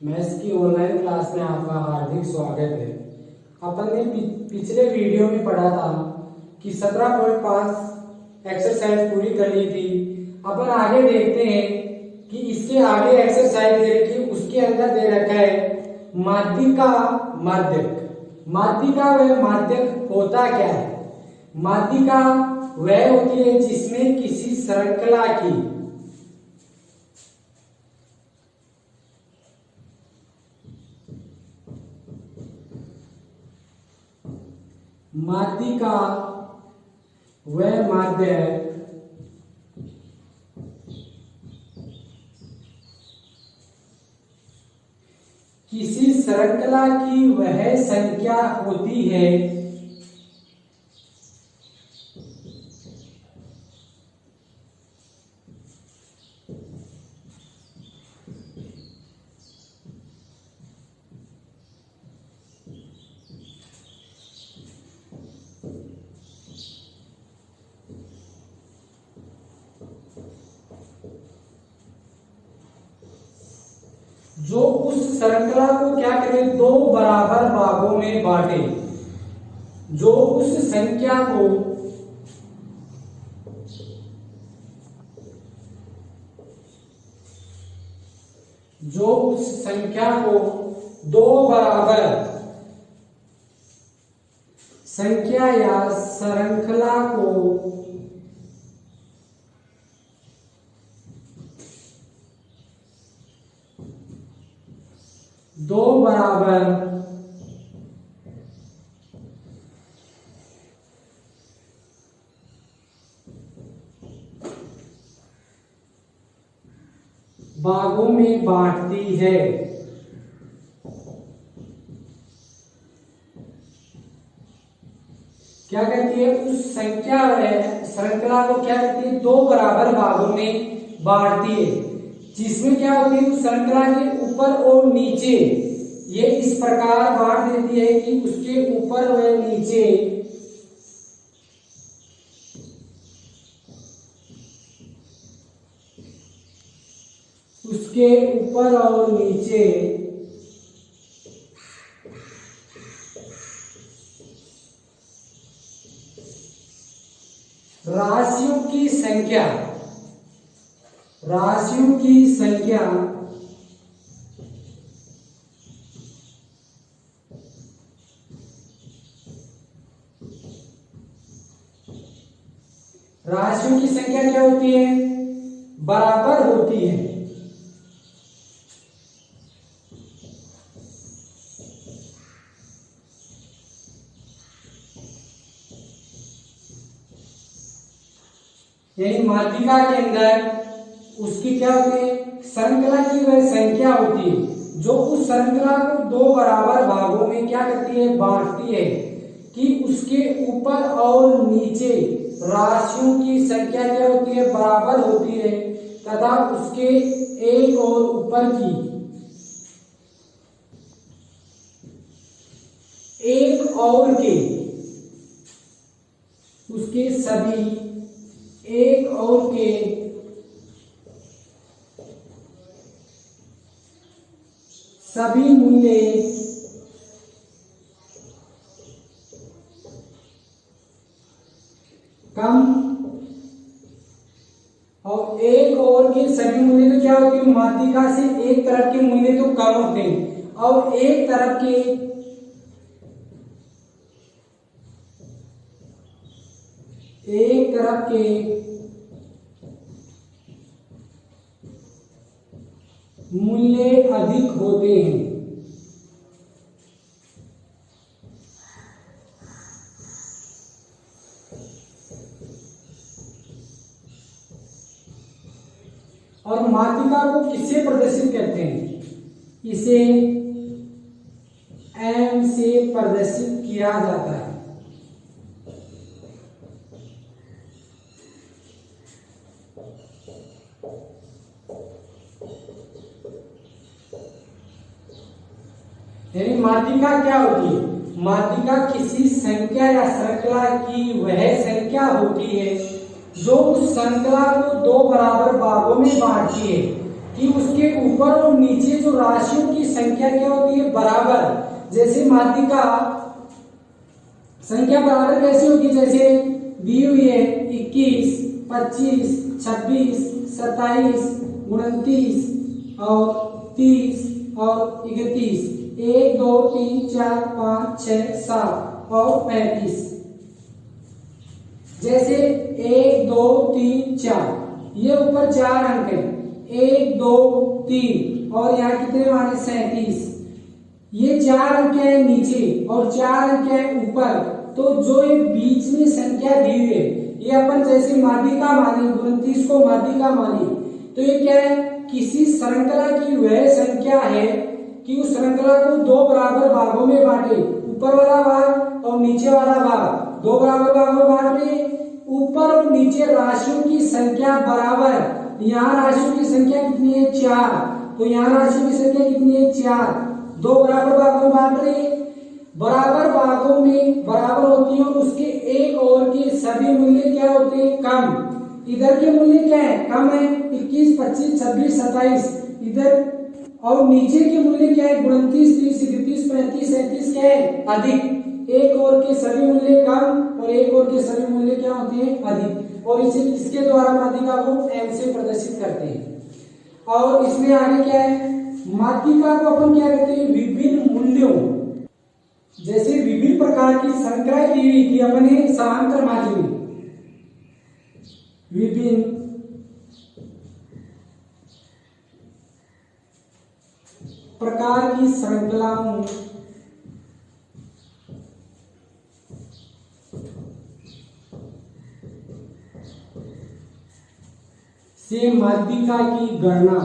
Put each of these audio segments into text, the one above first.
Maths की online class में आपका हार्दिक स्वागत है। अपन ने पिछले वीडियो में पढ़ा था कि 17.5 एक्सरसाइज पूरी कर ली थी। अपन आगे देखते हैं कि इसके आगे एक्सरसाइज दे रखी, उसके अंदर दे रखा है माध्यिका माध्यक। माध्यिका व माध्यक होता क्या है? माध्यिका वह होती है जिसमें किसी श्रृंखला की माध्यिका व माध्यक किसी श्रृंखला की वह संख्या होती है जो उस श्रृंखला को क्या करें, दो बराबर भागों में बांटे। जो उस संख्या को दो बराबर संख्या या श्रृंखला को दो बराबर भागों में बांटती है। क्या कहती है? उस संख्या श्रृंखला को क्या कहती है? दो बराबर भागों में बांटती है, जिसमें क्या होती है? उस श्रृंखला के ऊपर और नीचे ये इस प्रकार बांट देती है कि उसके ऊपर व नीचे उसके ऊपर और नीचे राशियों की संख्या क्या होती है? बराबर होती है। यानी माध्यिका के अंदर उसकी क्या होती है? श्रृंखला की वह संख्या होती है जो उस श्रृंखला को दो बराबर भागों में क्या करती है? बांटती है, कि उसके ऊपर और नीचे राशियों की संख्या क्या होती है? बराबर होती है, तथा उसके एक और ऊपर की एक और के उसके सभी एक और के सभी मूल्य कम और एक और के सभी मूल्य तो क्या होती है? माध्यिका से एक तरफ के मूल्य तो कम होते हैं और एक तरफ के मूल्य अधिक होते हैं। और माध्यिका को किससे प्रदर्शित करते हैं? इसे एम से प्रदर्शित किया जाता है। यानी माध्यिका क्या होती है? माध्यिका किसी संख्या या श्रृंखला की वह संख्या होती है जो उस श्रृंखला को दो बराबर भागों में बांटती है, कि उसके ऊपर और नीचे जो राशियों की संख्या क्या होती है, बराबर। जैसे माध्यिका संख्या बराबर कैसी होगी, जैसे दी हुई है 21, 25, 26, 27, 29 और 30 और 31, 1 2 3 4 5 6 7 और 35। जैसे 1 2 3 4, ये ऊपर 4 अंक है, 1 2 3 और यहाँ कितने माने 37। ये 4 अंक है नीचे और 4 अंक है ऊपर, तो जो ये बीच में संख्या दी हुई है ये अपन जैसे माध्यिका माने, 29 को माध्यिका माने, तो ये क्या है, किसी श्रृंखला की वह संख्या है कि उस श्रृंखला को दो बराबर भागों में बांटे, ऊपर वाला भाग और नीचे वाला भाग, दो बराबर भागों में बांट रहे। ऊपर और नीचे राशियों की संख्या बराबर, यहाँ राशियों की संख्या कितनी है 4, तो यहाँ राशियों की संख्या कितनी है 4, दो बराबर भागों में बांट रहे। बराबर भागों में बराबर होती है और उसके एक और के सभी मूल्य क्या होते हैं, कम। इधर के मूल्य क्या है, कम है, 21, 25, 26, 27 इधर, और नीचे के मूल्य क्या है, 29, 30, 31, 35, 37 क्या है, अधिक। एक और के सभी मूल्य कम और एक और के सभी मूल्य क्या होते हैं, अधिक। और इसे इसके द्वारा माध्यिका को m से प्रदर्शित करते हैं। और इसमें आगे क्या है, माध्यिका को अपन क्या कहते हैं, विभिन्न मूल्यों, जैसे विभिन्न प्रकार की संख्याएं दी हुई थी अपने समांतर माध्यम में, विभिन्न प्रकार की श्रृंखलाओं से माध्यिका की गणना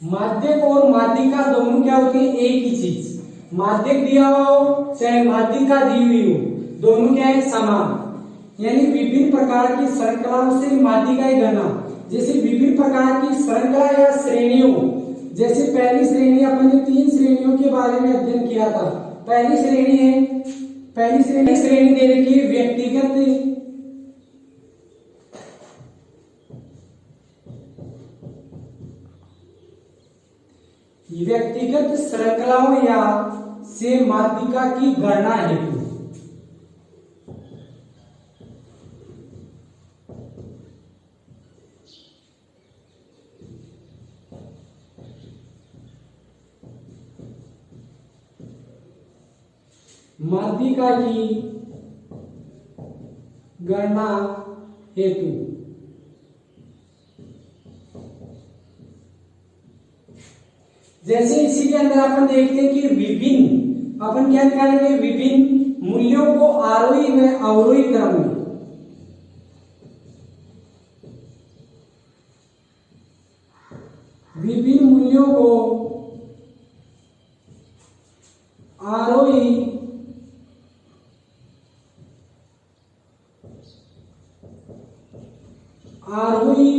माध्यक और माध्यिका दोनों क्या होती है, एक ही चीज। माध्यक दिया हुआ हो चाहे माध्यिका दी हुई हो, दोनों क्या है, समान। यानी विभिन्न प्रकार की श्रृंखलाओं से माध्यिका की गणना, जैसे विभिन्न प्रकार की श्रृंखला या श्रेणियों, जैसे पहली श्रेणी अपन ने 3 श्रेणियों के बारे में अध्ययन किया था। पहली श्रेणी है, पहली श्रेणी दे रखी है व्यक्तिगत श्रृंखलाओं या से माध्यिका की गणना हेतु। माध्यिका की गणना हेतु जैसे इसी के अंदर अपन देखते हैं कि विभिन्न, अपन क्या निकालेंगे, विभिन्न मूल्यों को आरोही व अवरोही क्रम में, विभिन्न मूल्यों को आरोही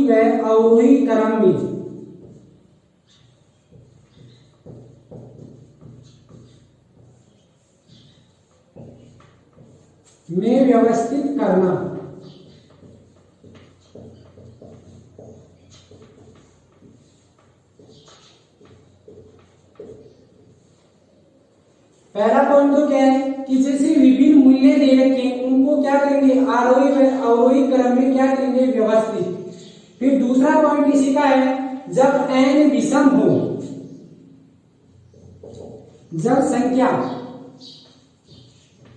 व अवरोही क्रम में व्यवस्थित करना। पहला पॉइंट तो क्या है कि जैसे विभिन्न मूल्य दे रखे उनको क्या करेंगे, आरोही व अवरोही क्रम में क्या करेंगे, व्यवस्थित। फिर दूसरा पॉइंट इसी का है, जब n विषम हो, जब संख्या,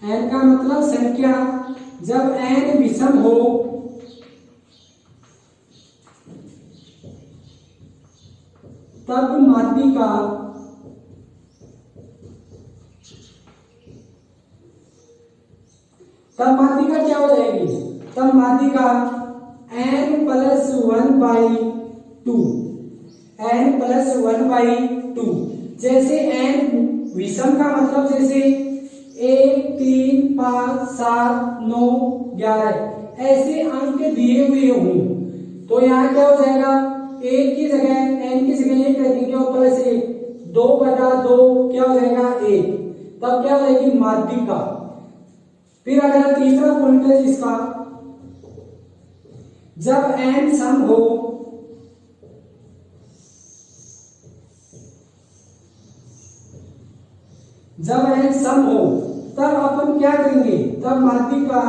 n का मतलब संख्या, जब n विषम हो तब माध्यिका क्या हो जाएगी, तब माध्यिका n+1/2, n+1/2। जैसे n विषम का मतलब जैसे 1 3 5 7 9 11 ऐसे अंक दिए हुए हों, तो यहाँ क्या हो जाएगा, एक की जगह n की जगह 1 रख देंगे और प्लस 1, 2/2 क्या हो जाएगा 1, तब क्या हो जाएगी माध्यिका। फिर अगर तीसरा पॉइंट है इसका, जब n सम हो, जब n सम हो तब अपन क्या करेंगे, तब माध्यिका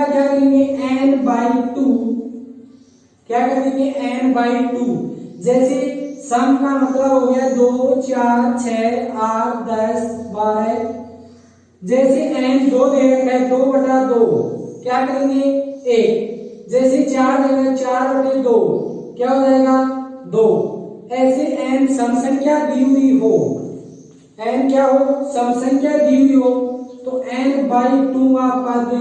क्या करेंगे n/2, क्या करेंगे n/2। जैसे सम का मतलब हो गया 2 4 6 8 10 12, जैसे n 2 दे रखा है 2/2 क्या करेंगे 1, जैसे 4 दे रखा है 4/2 क्या हो जाएगा 2। ऐसे n सम संख्या दी हुई हो, n क्या हो सम संख्या दी हुई हो, तो n/2 पद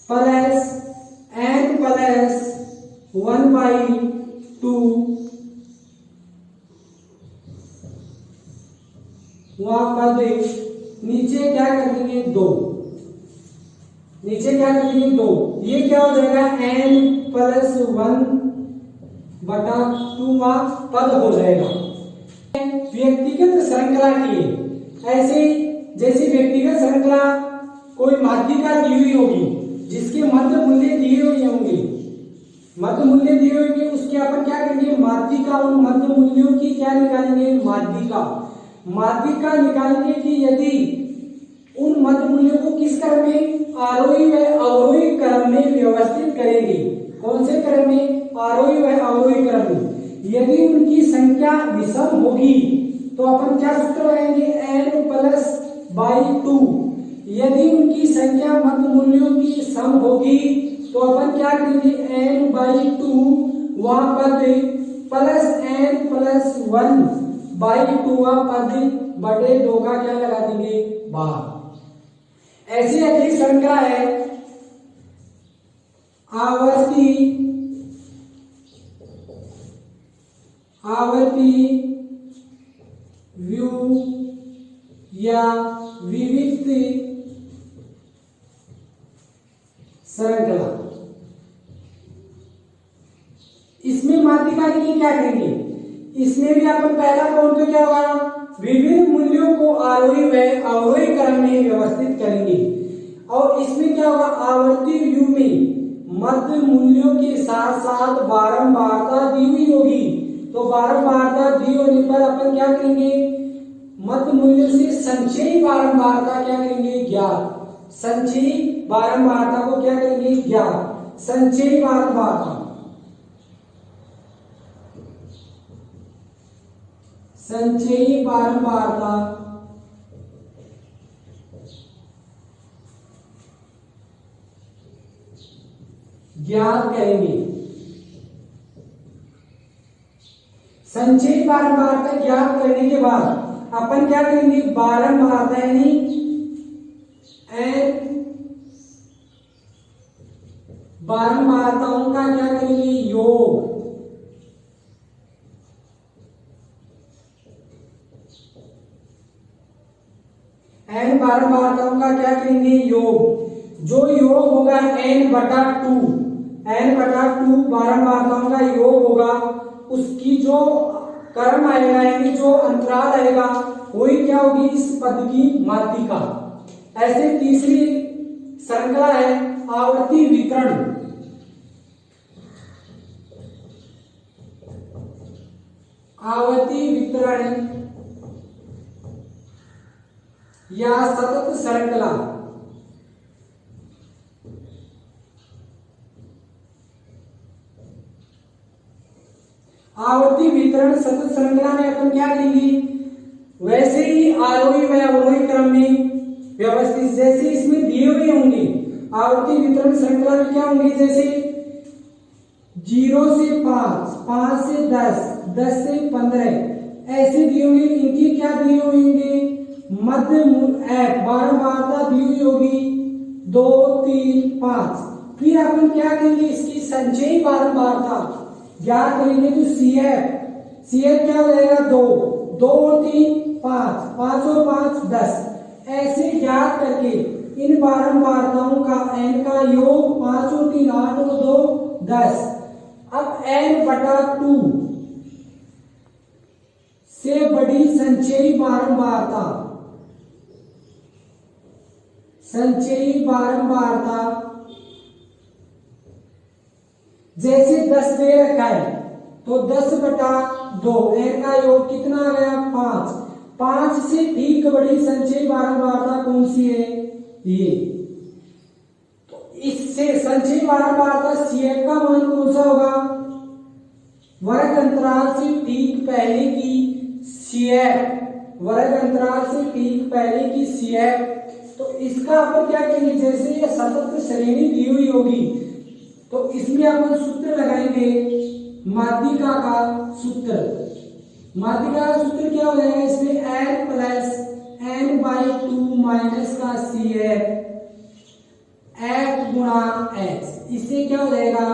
प्लस n प्लस 1/2 वहां पद नीचे क्या कर देंगे 2, नीचे क्या कर देंगे 2, ये क्या हो जाएगा n प्लस 1/2 पद हो जाएगा। व्यक्तिगत श्रृंखला की ऐसे, जैसे व्यक्तिगत श्रृंखला कोई माध्यिका दी हुई होगी जिसके मध्य मूल्य दिए हुए होंगे, मध्य मूल्य दिए हुए होंगे, उसके अपन क्या करेंगे माध्यिका, उन मध्य मूल्यों की क्या निकालेंगे माध्यिका। माध्यिका निकालेंगे कि यदि उन मध्य मूल्यों को किस क्रम में आरोही व अवरोही क्रम में व्यवस्थित करेंगे। कौन से क्रम में, आरोही व अवरोही क्रम में। यदि उनकी संख्या विषम होगी तो अपन क्या सूत्र लगाएंगे n+2। यदि उनकी संख्या मध्य मूल्यों की सम होगी तो अपन क्या करेंगे n/2 वहां पद प्लस n+1/2 पद बटे 2 का क्या लगा देंगे बाहर। ऐसी अगली श्रृंखला है आवर्ती व्यू या विविक्त श्रृंखला। इसमें माध्यिका के लिए क्या करेंगे, इसमें भी अपन पहला पॉइंट तो क्या होगा विभिन्न मूल्यों को आरोही व अवरोही क्रम में व्यवस्थित करेंगे। और इसमें क्या होगा आवर्ती व्यू में मध्य मूल्यों के साथ साथ बारंबारता दी हुई होगी, तो बारंबारता दी होने पर अपन क्या करेंगे मध्य मूल्य से संचयी बारंबारता क्या करेंगे ज्ञात। संचयी बारंबारता को क्या करेंगे ज्ञात। संचयी बारंबारता, संचयी बारंबारता ज्ञात करेंगे। संचयी बारंबारता ज्ञात करने के बाद अपन क्या करेंगे बारंबारता यानी n बारंबारताओं का क्या करेंगे योग, n बारंबारताओं का क्या करेंगे योग। जो योग होगा n/2, n/2 बारंबारताओं का योग होगा, उसकी जो क्रम आएगा यानी जो अंतराल आएगा वही क्या होगी इस पद की माध्यिका। ऐसे तीसरी श्रृंखला है आवर्ती वितरण। आवर्ती वितरण या सतत श्रृंखला। आवर्ती वितरण सतत श्रृंखला में अपन क्या करेंगे वैसे ही आरोही व अवरोही क्रम में व्यवस्थित, जैसे इसमें दिए हुए होंगे आवर्ती वितरण श्रृंखला में क्या होंगे जैसे 0 से 5, 5 से 10, 10 से 15 ऐसे दिए होंगे। इनकी क्या दिए होंगे मध्य बारंबारता दी हुई होगी 2, 3, 5। फिर अपन क्या करेंगे इसकी संचयी बारंबारता ज्ञात करेंगे तो CF क्या हो जाएगा 2, 2 और 3 5, 5 और 5 10 ऐसे ज्ञात करके इन बारंबारताओं का n का योग 5 और 3 8 और 2 10। अब n बटा 2 से बड़ी संचयी बारंबारता, संचयी बारंबारता जैसे 10 दे रखा है तो 10 बटा 2, n का योग कितना आ गया 5। 5 से ठीक बड़ी संचयी बारंबारता कौन सी है, ये। तो इससे संचयी बारंबारता CF का मान कौन सा होगा, वर्ग अंतराल से ठीक पहले की CF, वर्ग अंतराल से ठीक पहले की CF। तो इसका अपन क्या करेंगे, जैसे ये सतत श्रेणी दी हुई होगी तो इसमें अपन सूत्र लगाएंगे माध्यिका का सूत्र। माध्यिका का सूत्र क्या हो जाएगा, इसमें n plus n by 2 minus का CF f गुणा x। इससे क्या हो जाएगा,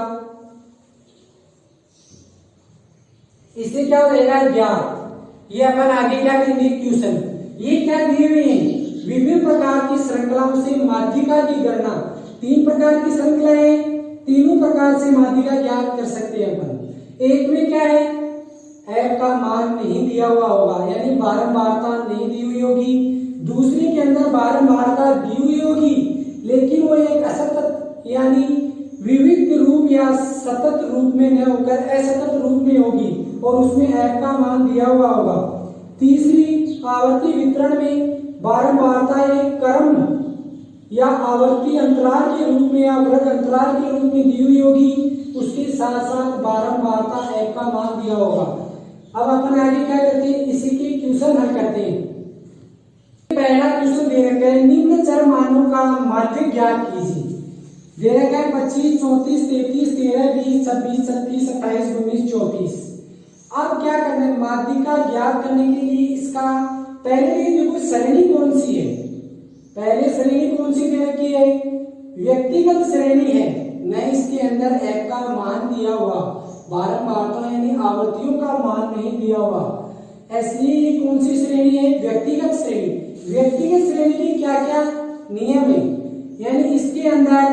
इससे क्या हो जाएगा ज्ञात। ये अपन आगे क्या करेंगे क्वेश्चन, ये क्या दिए हुए हैं, विभिन्न प्रकार की श्रृंखलाओं से माध्यिका की गणना। 3 प्रकार की श्रृंखलाएं, तीनों प्रकार से माध्यिका ज्ञात कर सकते हैं अपन। एक में क्या है, f का मान नहीं दिया हुआ होगा यानी बारंबारता नहीं दी हुई होगी। दूसरे के अंदर बारंबारता दी हुई होगी लेकिन वो एक असतत यानी विविध रूप या सतत रूप में न होकर असतत रूप में होगी और उसमें f का मान दिया हुआ होगा। तीसरी आवर्ती वितरण में बारंबारता एक क्रम या आवर्ती अंतराल के रूप में या वर्ग अंतराल के रूप में दी हुई होगी, उसके साथ साथ बारंबारता f का मान दिया होगा। अब अपन आगे क्या करते हैं, इसी के क्वेश्चन हल करते हैं। पहला क्वेश्चन दे रखा है, निम्न चर मानों का माध्य ज्ञात कीजिए। दे रखा है 25 34 33 13 20 26 36 28 19 34। अब क्या करना है, माध्यिका ज्ञात करने के लिए इसका पहले देखो श्रेणी कौन सी है, पहले श्रेणी कौन सी दे रखी है, व्यक्तिगत श्रेणी है, न इसके अंदर f का मान दिया हुआ, बारंबारता यानी आवर्तियों का मान नहीं दिया हुआ, इसलिए ये कौन सी श्रेणी है, व्यक्तिगत श्रेणी। व्यक्तिगत श्रेणी की क्या क्या नियम है, यानी इसके अंदर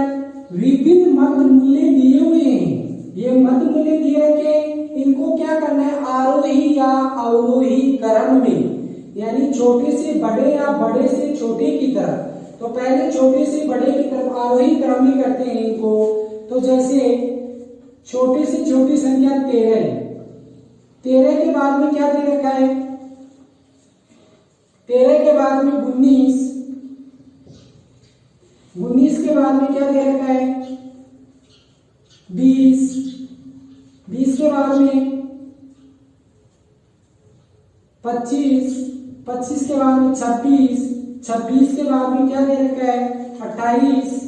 विभिन्न मध्य मूल्य दिए हुए हैं। ये मध्य मूल्य दिए रखे, इनको क्या करना है, आरोही या अवरोही क्रम में, यानी छोटे से बड़े या बड़े से छोटे की तरफ। तो पहले छोटे से बड़े की तरफ आरोही क्रम में करते हैं इनको। तो जैसे छोटे से छोटी संख्या 13, 13 के बाद में क्या दे रखा है, 13 के बाद में 19, 19 के बाद में क्या दे रखा है 20, 20 के बाद में 25, 25 के बाद में 26, 26 के बाद में क्या दे रखा है 28,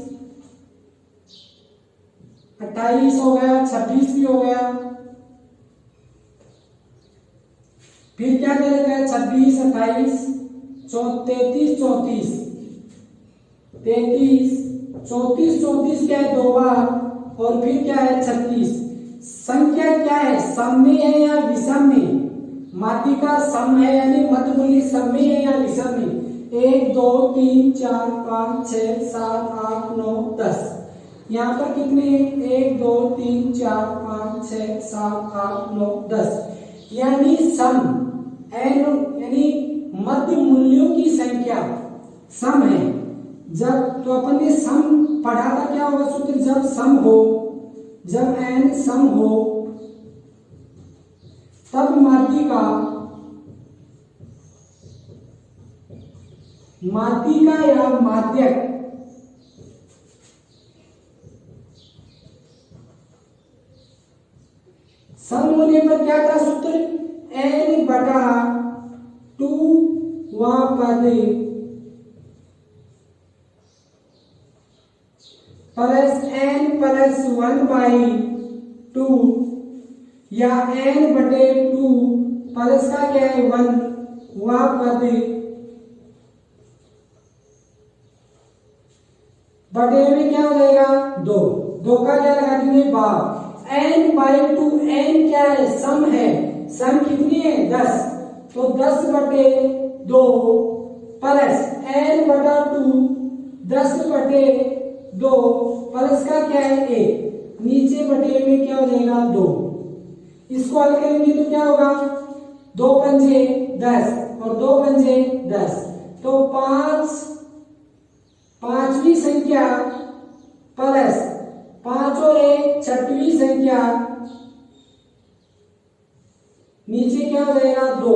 28 हो गया, 26 भी हो गया। फिर क्या दे रखा है 26, 28, 33, 34, 33, 34, 34 क्या है 2 बार, और फिर क्या है 36। संख्या क्या है, सम में है या विषम में, माध्यिका सम है यानी मध्य मूल्य सम में है या विषम में। 1 2 3 4 5 6 7 8 9 10, यहाँ पर कितने 1 2 3 4 5 6 7 8 9 10, यानी सम यानी मध्य मूल्यों की संख्या सम है। जब तो अपन ने सम पढ़ा था, क्या होगा सूत्र, जब सम हो, जब n सम हो तब माध्यिका या माध्यक सम होने पर क्या था सूत्र, n बटा 2 वां पद प्लस n प्लस 1 बाई 2 या n बटे 2 प्लस का क्या है 1 वह पद बटे में क्या हो जाएगा 2, 2 का क्या लगा देंगे भाग, n बाई 2, n क्या है सम है, सम कितनी है 10, तो 10 बटे 2 प्लस n बटा 2 10/2 प्लस का क्या है 1, नीचे बटे में क्या हो जाएगा 2। इसको हल करेंगे तो क्या होगा 2 पंजे 10 और 2 पंजे 10, तो 5वीं संख्या प्लस 5 और 1 छठवीं संख्या, नीचे क्या हो जाएगा 2।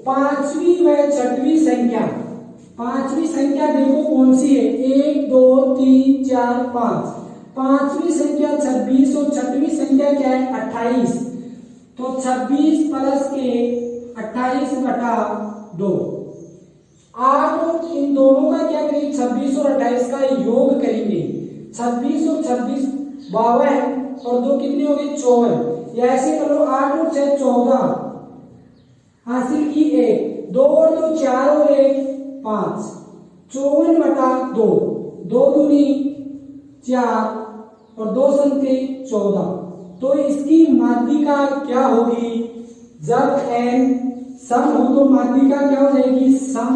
5वीं व 6वीं संख्या, 5वीं संख्या देखो कौन सी है 1 2 3 4 5, 5वीं संख्या 26 और 6वीं संख्या क्या है 28, तो 26 प्लस के 28/2। 8 और इन दोनों का क्या करेंगे 26 और 28 का योग करेंगे, 26 और 26 52 और 2 कितने हो गए 54, या ऐसे करो 8 और 6 14, हासिल की 1, 2 और 2 4 और 1 5, 54/2, 2 दूनी 4 और 2 संख्या 14। तो इसकी माध्यिका क्या होगी, जब n सम हो तो माध्यिका क्या हो जाएगी सम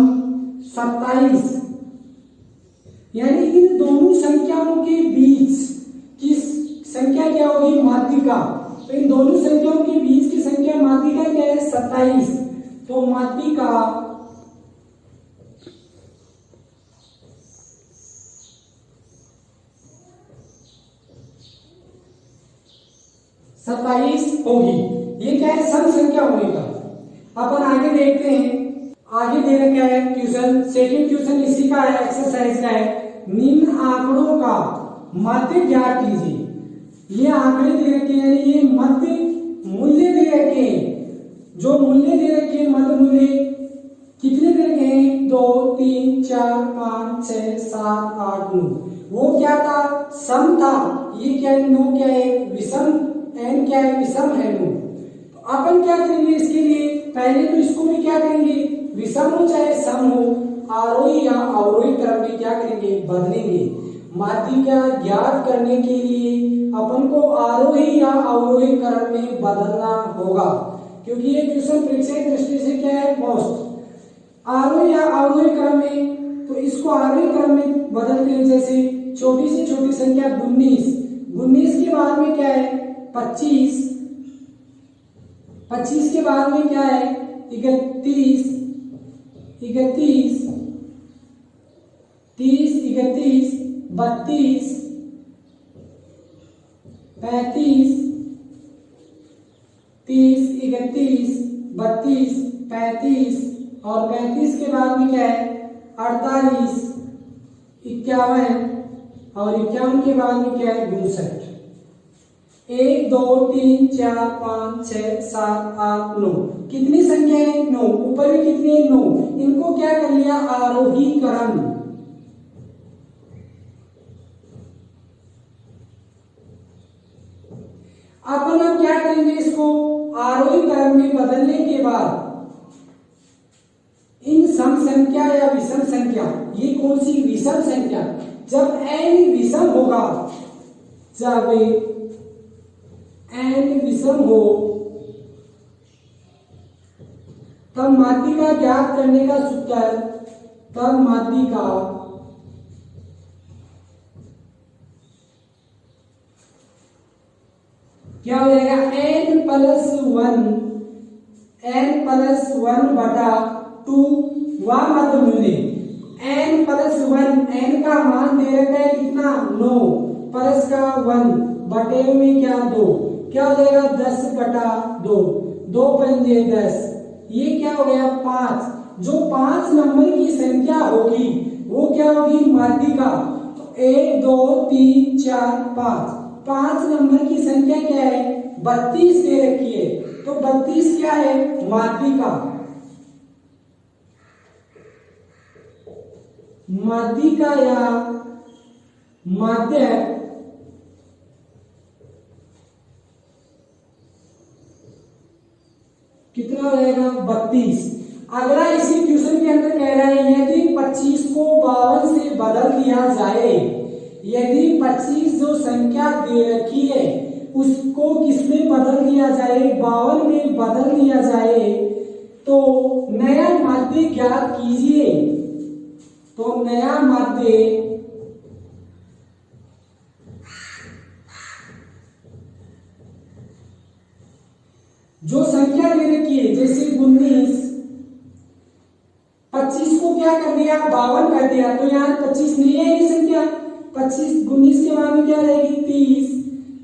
27, यानी इन दोनों संख्याओं के बीच की संख्या क्या होगी माध्यिका, तो इन दोनों संख्याओं के बीच की संख्या माध्यिका क्या है 27, तो माध्यिका 27 होगी। ये क्या है सम संख्या होने का। अपन आगे देखते हैं, आगे दे रखा है क्वेश्चन, सेकंड क्वेश्चन इसी का है, एक्सरसाइज का है, निम्न आंकड़ों का मध्य ज्ञात कीजिए। ये आंकड़े दे रखे हैं, ये मध्य मूल्य दे रखे हैं, जो मूल्य दे रखे हैं मध्य मूल्य कितने दे रखे हैं 2 3 4 5 6 7 8 9, वो क्या था सम था, ये क्या है 9 क्या है विषम, n क्या है विषम है 9। तो अपन क्या करेंगे इसके लिए, पहले तो इसको भी क्या करेंगे विषम हो चाहे सम हो, आरोही या अवरोही क्रम में क्या करेंगे बदलेंगे। माध्यिका ज्ञात करने के लिए अपन को आरोही या अवरोही क्रम में बदलना होगा, क्योंकि ये क्वेश्चन परीक्षा की दृष्टि से क्या है मोस्ट आरोही या अवरोही क्रम में, तो इसको आरोही क्रम में बदलते हैं। जैसे छोटी से छोटी संख्या 19 के बाद में क्या है 25, 25 के बाद में क्या है 31, 30 31 32 35 30 31 32 35 और 35 के बाद में क्या है 48 51 और 51 के बाद में क्या है 62। 1 2 3 4 5 6 7 8 9, कितनी संख्या है 9, ऊपर में कितने 9, इनको क्या कर लिया आरोही क्रम। अपन अब क्या करेंगे इसको आरोही क्रम में बदलने के बाद इन सम संख्या या विषम संख्या, ये कौन सी विषम संख्या, जब n विषम होगा, जब n विषम हो तब माध्यिका ज्ञात करने का सूत्र, तब माध्यिका क्या हो जाएगा n+1/2 वह मध्य मूल्य n+1, n का मान दे रखा है कितना 9 प्लस का 1 बटे में क्या 2, क्या हो जाएगा 10/2, 2 पंजे 10, ये क्या हो गया 5। जो 5 नंबर की संख्या होगी वो क्या होगी माध्यिका, तो 1 2 3 4 5, 5 नंबर की संख्या क्या है 32 दे रखी है, तो 32 क्या है माध्यिका। माध्यिका या माध्य कितना रहेगा 32। अगला इसी क्वेश्चन के अंदर कह रहा है यदि 25 को 52 से बदल दिया जाए, यदि 25 जो संख्या दे रखी है उसको किसमें बदल दिया जाए 52 में बदल दिया जाए, तो नया माध्य ज्ञात कीजिए। तो नया माध्य जो संख्या दे रखी है जैसे 19, 25 को क्या कर दिया 52 कर दिया, तो यहाँ 25 नहीं आएगी संख्या। 25 19 के बाद में क्या रहेगी 30,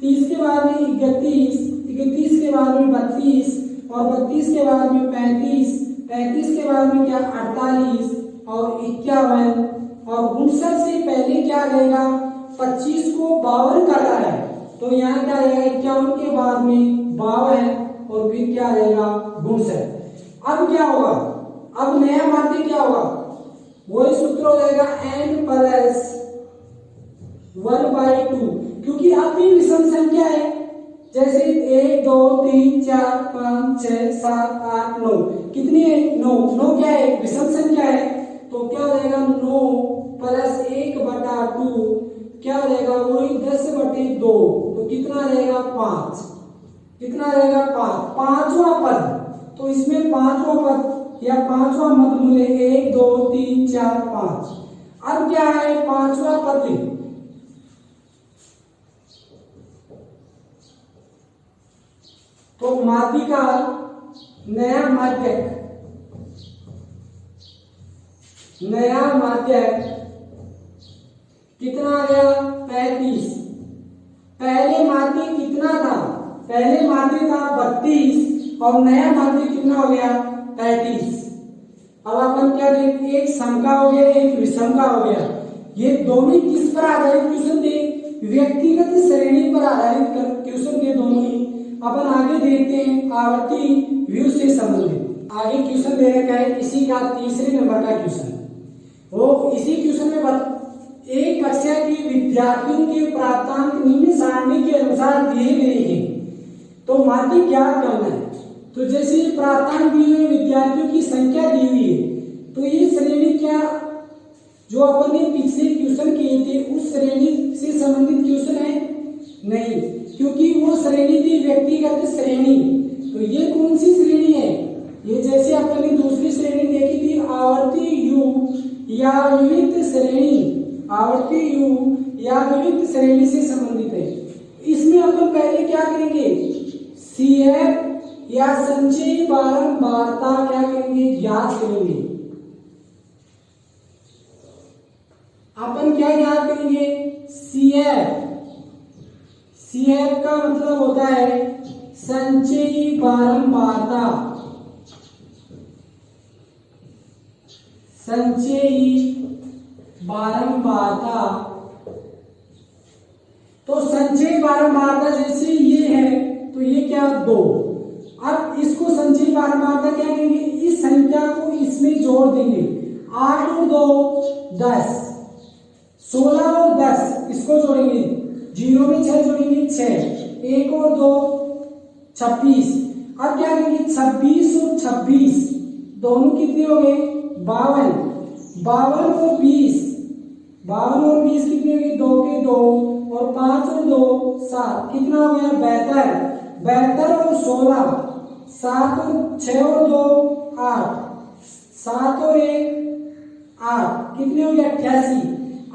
30 के बाद में 31, 31 के बाद में 32 और 32 के बाद में 35, 35 के बाद में क्या 48 और 51 और 59 से पहले क्या रहेगा 25 को 52 कर रहा है, तो यहाँ क्या रहेगा 51 के बाद में 52 और फिर क्या रहेगा 59। अब क्या होगा, अब नया माध्य क्या होगा, वही सूत्र हो जाएगा n प्लस 1/2, क्योंकि अब भी विषम संख्या है। जैसे 1 2 3 4 5 6 7 8 9 कितनी है 9, 9 क्या है विषम संख्या है, तो क्या हो जाएगा 9 प्लस 1/2 क्या हो जाएगा वही 10/2, तो कितना रहेगा 5, कितना रहेगा 5, पांचवा पद। तो इसमें पांचवा पद या पांचवा मद मूल्य 1 2 3 4 5। अब क्या है पांचवा पद, तो माध्य का नया माध्यक, नया माध्यक कितना आ गया 35। पहले माध्य कितना था, पहले माध्य था 32 और नया माध्य कितना हो गया 35। अब अपन क्या देखें, एक सम का हो गया एक विषम का हो गया। ये दोनों किस पर आधारित क्वेश्चन थे, व्यक्तिगत श्रेणी पर आधारित क्वेश्चन थे दोनों ही। अपन आगे देखते हैं आवर्ती व्यू से संबंधित। आगे क्वेश्चन दे रखा है इसी का तीसरे नंबर का क्वेश्चन। वो इसी क्वेश्चन में एक कक्षा के विद्यार्थियों के प्राप्तांक निम्न सारणी के अनुसार दिए गए हैं, तो माध्य क्या करना है। तो जैसे प्राप्तांक दिए हुए विद्यार्थियों की संख्या दी हुई है, तो ये श्रेणी क्या जो अपन ने पिछले क्वेश्चन किए थे उस श्रेणी से संबंधित क्वेश्चन है नहीं, क्योंकि वो श्रेणी थी व्यक्तिगत श्रेणी। तो ये कौन सी श्रेणी है, ये जैसे अपन ने दूसरी श्रेणी देखी थी आवर्ती यू या विविध श्रेणी, आवर्ती यू या विविध श्रेणी से संबंधित है। इसमें अपन पहले क्या करेंगे CF या संचयी बारंबारता क्या करेंगे ज्ञात करेंगे। अपन क्या ज्ञात करेंगे CF, CF का मतलब होता है संचयी बारंबारता, संचयी बारंबारता। तो संचयी बारंबारता जैसे ये है तो ये क्या 2। अब इसको संचयी बारंबारता क्या कहेंगे, इस संख्या को इसमें जोड़ देंगे 8 और 2 10, 16 और 10 इसको जोड़ेंगे, 0 में 6 जोड़ेंगे 6, 1 और 2 26। अब क्या करेंगे 26 और 26 दोनों कितने हो गए 52, 52 और 20, 52 और 20 कितने हो गए 2 के 2 और 5 और 2 7, कितना हो गया 72, 72 और 16, 7 और 6 और 2 8, 7 और 1 8, कितने हो गए 88।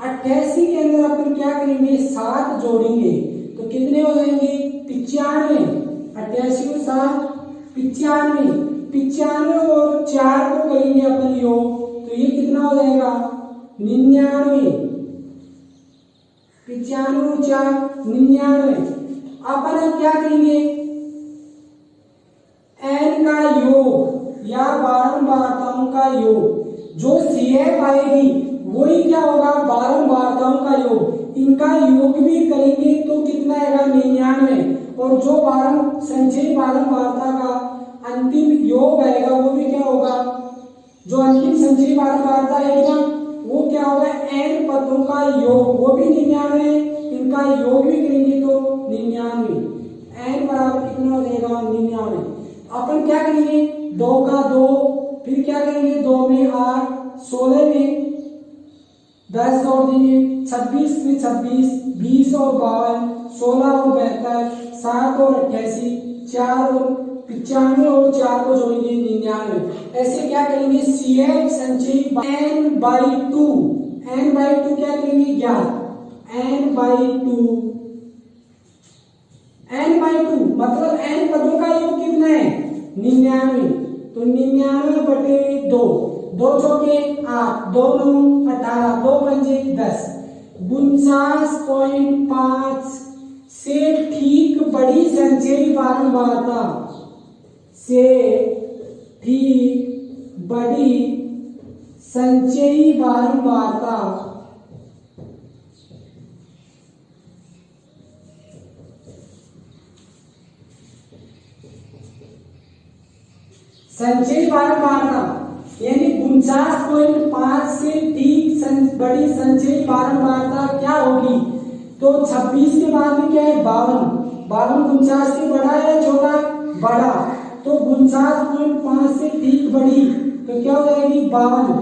88 के अंदर अपन क्या करेंगे 7 जोड़ेंगे तो कितने हो जाएंगे 95, 88 और 7 95, 95 और 4 को करेंगे अपन योग तो ये कितना हो जाएगा 99, 95 और 4 99। अपन अब क्या करेंगे n का योग या बारंबारताओं का योग, जो CF आएगी वही क्या होगा बारंबारताओं का योग, इनका योग भी करेंगे तो कितना आएगा 99 और जो संचयी बारंबारता का अंतिम योग आएगा वो भी क्या होगा, जो अंतिम संचयी बारंबारता आएगी ना वो क्या होगा n पदों का योग, वो भी 99, इनका योग भी करेंगे तो 99, n बराबर कितना हो जाएगा 99। अपन क्या करेंगे 2 का 2, फिर क्या करेंगे 2 में 8, 16 में 10 जोड़ देंगे, 26 में 26, 20 और 52, 16 और 72, 7 और 88, 4 और 95 और 4 को जोड़ेंगे 99। ऐसे क्या करेंगे CF संचयी n/2, n/2 क्या करेंगे ज्ञात, n/2 n/2 मतलब n पदों का योग कितना है 99, तो 99/2, 2 चौके 8, 2 9 18, 2 पंजे 10, 49.5 से ठीक बड़ी संचयी बारंबारता से ठीक बड़ी संचयी बारंबारता संचयी बारंबारता यानी 49.5 से ठीक बड़ी संचयी बारंबारता क्या होगी, तो 26 के बाद में क्या है 52, 49 से बड़ा है छोटा, बड़ा, तो 49.5 से ठीक बड़ी, तो क्या हो जाएगी 52,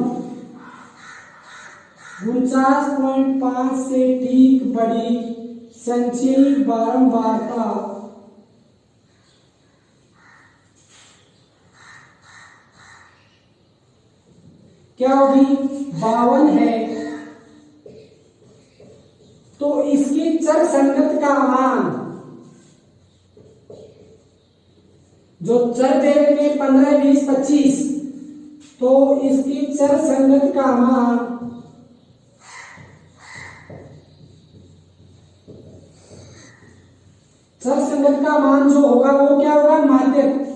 49.5 से ठीक बड़ी संचयी बारंबारता क्या होगी 52 है। तो इसके चर संगत का मान, जो चर दे रखे 15 20 25, तो इसकी चर संगत का मान जो होगा वो क्या होगा माध्यक,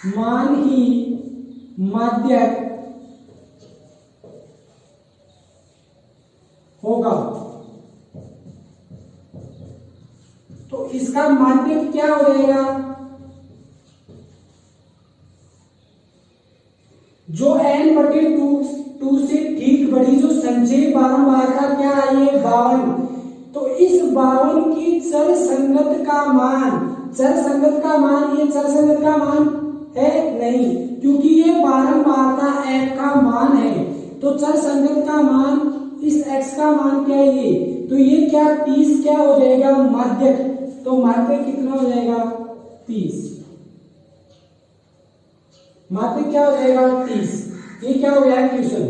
मान ही माध्यक होगा। तो इसका माध्यक क्या हो जाएगा, जो n/2 से ठीक बड़ी जो संचयी बारंबारता क्या आई है 52, तो इस 52 की चर संगत का मान, चर संगत का मान, ये चर संगत का मान है नहीं, क्योंकि ये बारंबारता f का मान है, तो चर संगत का मान इस x का मान क्या है ये, तो ये क्या 30 क्या हो जाएगा माध्यक, तो माध्यक कितना हो जाएगा 30, माध्यक क्या हो जाएगा 30। ये क्या हो गया क्वेश्चन,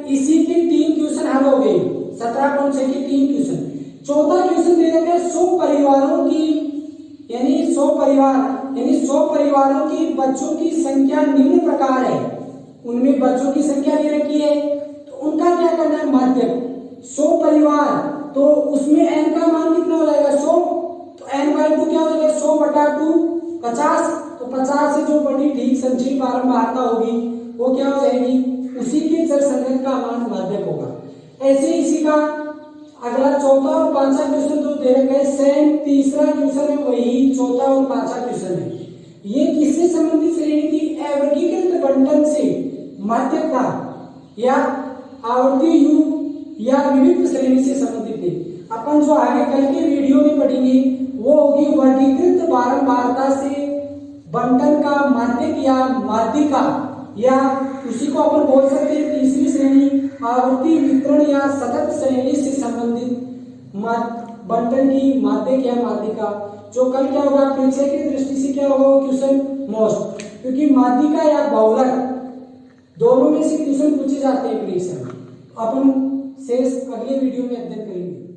इसी के 3 क्वेश्चन हल हो गए, 17.6 के 3 क्वेश्चन। चौथा क्वेश्चन दे रखे 100 परिवारों की, यानी 100 परिवारों की बच्चों की संख्या निम्न प्रकार है, उनमें बच्चों की संख्या दे रखी है, तो उनका क्या करना है माध्यक, 100 परिवार, तो उसमें n का मान कितना हो जाएगा 100, तो n/2 क्या हो जाएगा 100/2 50, तो 50 से जो बड़ी ठीक संचयी बारंबारता होगी वो क्या हो जाएगी, उसी के चर संगत का मान माध्यक होगा। ऐसे इसी का अगला चौथा और पांचवा क्वेश्चन तो दे रखे सेम, तीसरा क्वेश्चन है वही चौथा और पांचवा क्वेश्चन है। ये किससे संबंधित श्रेणी थी, अवर्गीकृत बंटन से माध्यक का या आवर्ती युग या विविध श्रेणी से संबंधित थे। अपन जो आगे कल के वीडियो में पढ़ेंगे वो होगी वर्गीकृत बारंबारता से बंटन का माध्यक या माध्यिका, या उसी को अपन बोल सकते हैं तीसरी श्रेणी आवर्ती वितरण या सतत श्रेणी से संबंधित बंटन की माध्यक या माध्यिका। जो कल क्या होगा परीक्षा की दृष्टि से क्या होगा वो क्वेश्चन मोस्ट, क्योंकि माध्यिका या बहुलक दोनों में से क्वेश्चन पूछे जाते हैं परीक्षा में। अपन शेष अगले वीडियो में अध्ययन करेंगे।